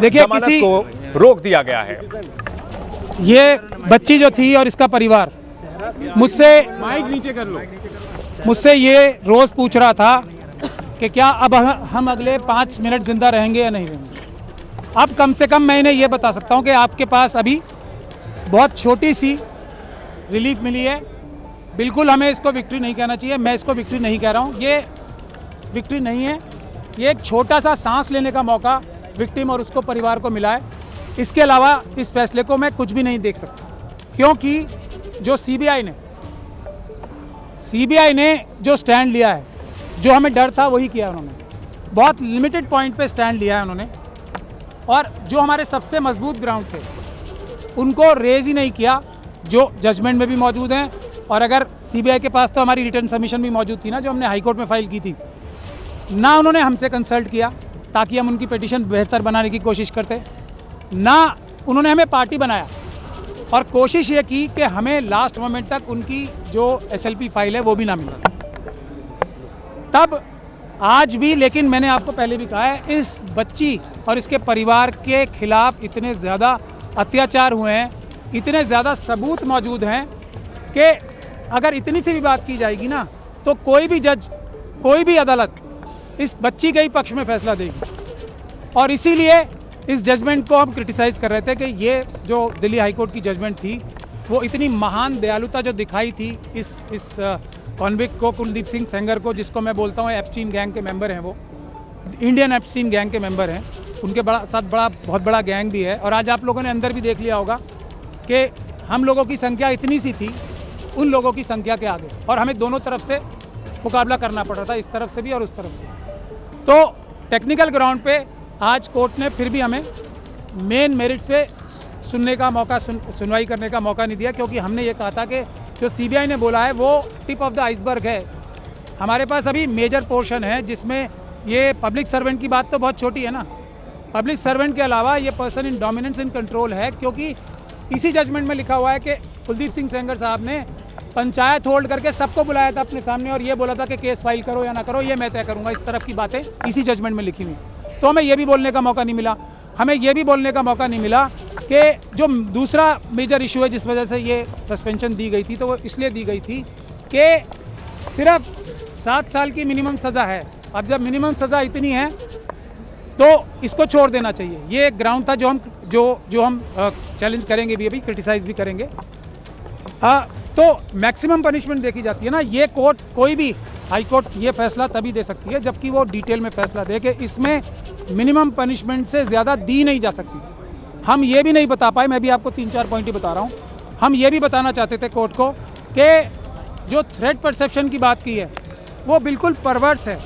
देखिए जमानत को रोक दिया गया है। ये बच्ची जो थी और इसका परिवार मुझसे माइक नीचे कर लो। मुझसे ये रोज पूछ रहा था कि क्या अब हम अगले 5 मिनट जिंदा रहेंगे या नहीं रहेंगे। अब कम से कम मैं इन्हें ये बता सकता हूँ कि आपके पास अभी बहुत छोटी सी रिलीफ मिली है। बिल्कुल हमें इसको विक्ट्री नहीं कहना चाहिए, मैं इसको विक्ट्री नहीं कह रहा हूँ, ये विक्ट्री नहीं है, ये एक छोटा सा सांस लेने का मौका विक्टिम और उसको परिवार को मिला है। इसके अलावा इस फैसले को मैं कुछ भी नहीं देख सकता, क्योंकि जो सीबीआई ने जो स्टैंड लिया है, जो हमें डर था वही किया उन्होंने। बहुत लिमिटेड पॉइंट पे स्टैंड लिया है उन्होंने, और जो हमारे सबसे मजबूत ग्राउंड थे उनको रेज ही नहीं किया, जो जजमेंट में भी मौजूद हैं। और अगर सीबीआई के पास तो हमारी रिटर्न सबमिशन भी मौजूद थी ना, जो हमने हाई कोर्ट में फाइल की थी, ना उन्होंने हमसे कंसल्ट किया ताकि हम उनकी पिटीशन बेहतर बनाने की कोशिश करते, ना उन्होंने हमें पार्टी बनाया, और कोशिश ये की कि हमें लास्ट मोमेंट तक उनकी जो एसएलपी फाइल है वो भी ना मिला। तब आज भी, लेकिन मैंने आपको पहले भी कहा है, इस बच्ची और इसके परिवार के खिलाफ इतने ज़्यादा अत्याचार हुए हैं, इतने ज़्यादा सबूत मौजूद हैं कि अगर इतनी सी भी बात की जाएगी ना, तो कोई भी जज, कोई भी अदालत इस बच्ची के ही पक्ष में फैसला देगी। और इसीलिए इस जजमेंट को हम क्रिटिसाइज़ कर रहे थे कि ये जो दिल्ली हाई कोर्ट की जजमेंट थी वो इतनी महान दयालुता जो दिखाई थी इस कॉन्विक्ट को, कुलदीप सिंह सेंगर को, जिसको मैं बोलता हूँ एप्स्टीन गैंग के मेंबर हैं, वो इंडियन एप्स्टीन गैंग के मेंबर हैं, उनके बहुत बड़ा गैंग भी है। और आज आप लोगों ने अंदर भी देख लिया होगा कि हम लोगों की संख्या इतनी सी थी उन लोगों की संख्या के आगे, और हमें दोनों तरफ से मुकाबला करना पड़ रहा था, इस तरफ से भी और उस तरफ से। तो टेक्निकल ग्राउंड पे आज कोर्ट ने फिर भी हमें मेन मेरिट्स पे सुनने का मौका, सुनवाई करने का मौका नहीं दिया, क्योंकि हमने ये कहा था कि जो सीबीआई ने बोला है वो टिप ऑफ द आइसबर्ग है। हमारे पास अभी मेजर पोर्शन है जिसमें ये पब्लिक सर्वेंट की बात तो बहुत छोटी है ना, पब्लिक सर्वेंट के अलावा ये person in dominance in control है, क्योंकि इसी जजमेंट में लिखा हुआ है कि कुलदीप सिंह सेंगर साहब ने पंचायत होल्ड करके सबको बुलाया था अपने सामने और ये बोला था कि केस फाइल करो या ना करो ये मैं तय करूंगा। इस तरफ की बातें इसी जजमेंट में लिखी हुई। तो हमें ये भी बोलने का मौका नहीं मिला, हमें ये भी बोलने का मौका नहीं मिला कि जो दूसरा मेजर इशू है जिस वजह से ये सस्पेंशन दी गई थी, तो वो इसलिए दी गई थी कि सिर्फ 7 साल की मिनिमम सज़ा है। अब जब मिनिमम सज़ा इतनी है तो इसको छोड़ देना चाहिए। ये एक ग्राउंड था जो हम चैलेंज करेंगे भी, अभी क्रिटिसाइज़ भी करेंगे। तो मैक्सिमम पनिशमेंट देखी जाती है ना, ये कोर्ट, कोई भी हाई कोर्ट ये फैसला तभी दे सकती है जबकि वो डिटेल में फैसला दे कि इसमें मिनिमम पनिशमेंट से ज़्यादा दी नहीं जा सकती। हम ये भी नहीं बता पाए, मैं भी आपको 3-4 पॉइंट ही बता रहा हूँ। हम ये भी बताना चाहते थे कोर्ट को कि जो थ्रेट परसेप्शन की बात की है वो बिल्कुल परवर्स है।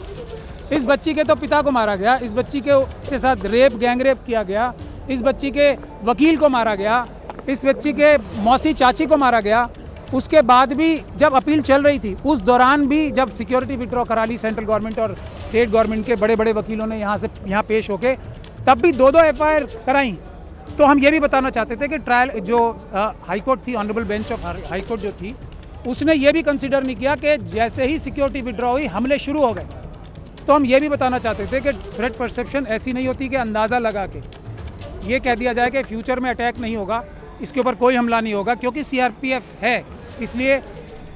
इस बच्ची के तो पिता को मारा गया, इस बच्ची के साथ गैंग रेप किया गया, इस बच्ची के वकील को मारा गया, इस बच्ची के मौसी चाची को मारा गया। उसके बाद भी जब अपील चल रही थी उस दौरान भी जब सिक्योरिटी विड्रॉ करा ली सेंट्रल गवर्नमेंट और स्टेट गवर्नमेंट के बड़े बड़े वकीलों ने यहाँ पेश होके, तब भी 2-2 FIR कराई। तो हम ये भी बताना चाहते थे कि ट्रायल जो हाई कोर्ट थी, honourable bench of high court जो थी, उसने ये भी कंसिडर नहीं किया कि जैसे ही सिक्योरिटी विड्रॉ हुई हमले शुरू हो गए। तो हम ये भी बताना चाहते थे कि थ्रेट परसेप्शन ऐसी नहीं होती कि अंदाज़ा लगा के ये कह दिया जाए कि फ्यूचर में अटैक नहीं होगा, इसके ऊपर कोई हमला नहीं होगा, क्योंकि CRPF है इसलिए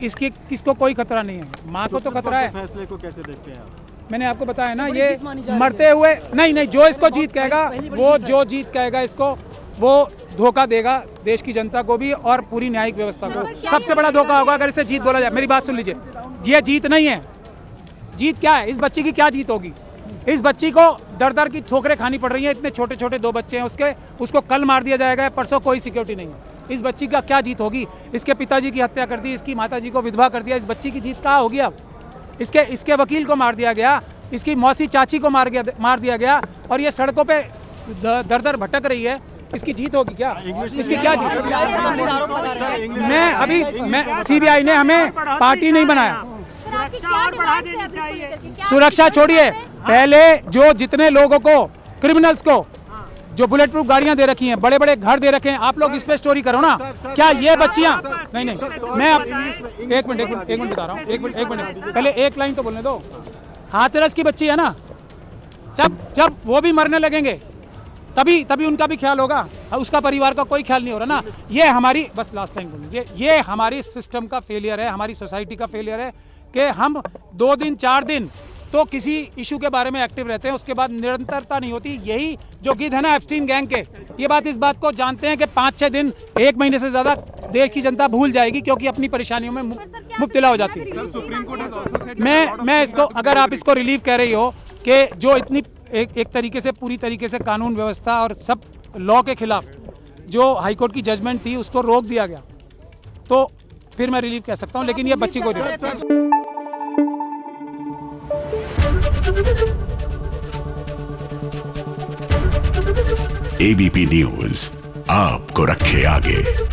किसको कोई खतरा नहीं है। माँ को तो खतरा है। फैसले को कैसे देखते हैं आप? मैंने आपको बताया ना, ये मरते हुए नहीं, जो इसको जीत कहेगा, वो जो जीत कहेगा इसको, वो धोखा देगा देश की जनता को भी और पूरी न्यायिक व्यवस्था को। सबसे बड़ा धोखा होगा अगर इसे जीत बोला जाए। मेरी बात सुन लीजिए, ये जीत नहीं है। जीत क्या है? इस बच्ची की क्या जीत होगी? इस बच्ची को दर की ठोकरें खानी पड़ रही हैं। इतने छोटे छोटे 2 बच्चे हैं उसको कल मार दिया जाएगा, परसों कोई सिक्योरिटी नहीं है। इस बच्ची का क्या जीत होगी? इसके पिताजी की हत्या कर दी, इसकी माताजी को विधवा कर दिया, इस बच्ची की जीत कहाँ होगी? अब इसके वकील को मार दिया गया, इसकी मौसी चाची को मार दिया गया, और ये सड़कों पे दर भटक रही है। इसकी जीत होगी क्या? इसकी क्या जीत? मैं CBI ने हमें पार्टी नहीं बनाया। सुरक्षा छोड़िए, पहले जो जितने लोगों को, क्रिमिनल्स को जो बुलेट प्रूफ गाड़ियां दे रखी हैं, बड़े बड़े घर दे रखे हैं, आप लोग इस पे स्टोरी करो ना। क्या ये बच्चियां? नहीं, मैं एक मिनट बता रहा हूँ, एक मिनट पहले एक लाइन तो बोलने दो। हाथरस की बच्ची है ना, जब वो भी मरने लगेंगे तभी तभी उनका भी ख्याल होगा, उसका परिवार का कोई ख्याल नहीं हो रहा ना। ये हमारी, बस लास्ट टाइम बोलिए, ये हमारी सिस्टम का फेलियर है, हमारी सोसाइटी का फेलियर है कि हम 2 दिन 4 दिन तो किसी इशू के बारे में एक्टिव रहते हैं, उसके बाद निरंतरता नहीं होती। यही जो गिद्ध है ना एप्स्टीन गैंग के, ये बात इस बात को जानते हैं कि 5-6 दिन 1 महीने से ज़्यादा देश की जनता भूल जाएगी, क्योंकि अपनी परेशानियों में मुब्तला हो जाती है। Supreme court has also said मैं इसको, अगर आप इसको रिलीव कह रही हो कि जो इतनी एक तरीके से पूरी तरीके से कानून व्यवस्था और सब लॉ के खिलाफ जो हाईकोर्ट की जजमेंट थी उसको रोक दिया गया, तो फिर मैं रिलीव कह सकता हूँ, लेकिन ये बच्ची को एबीपी न्यूज आपको रखे आगे।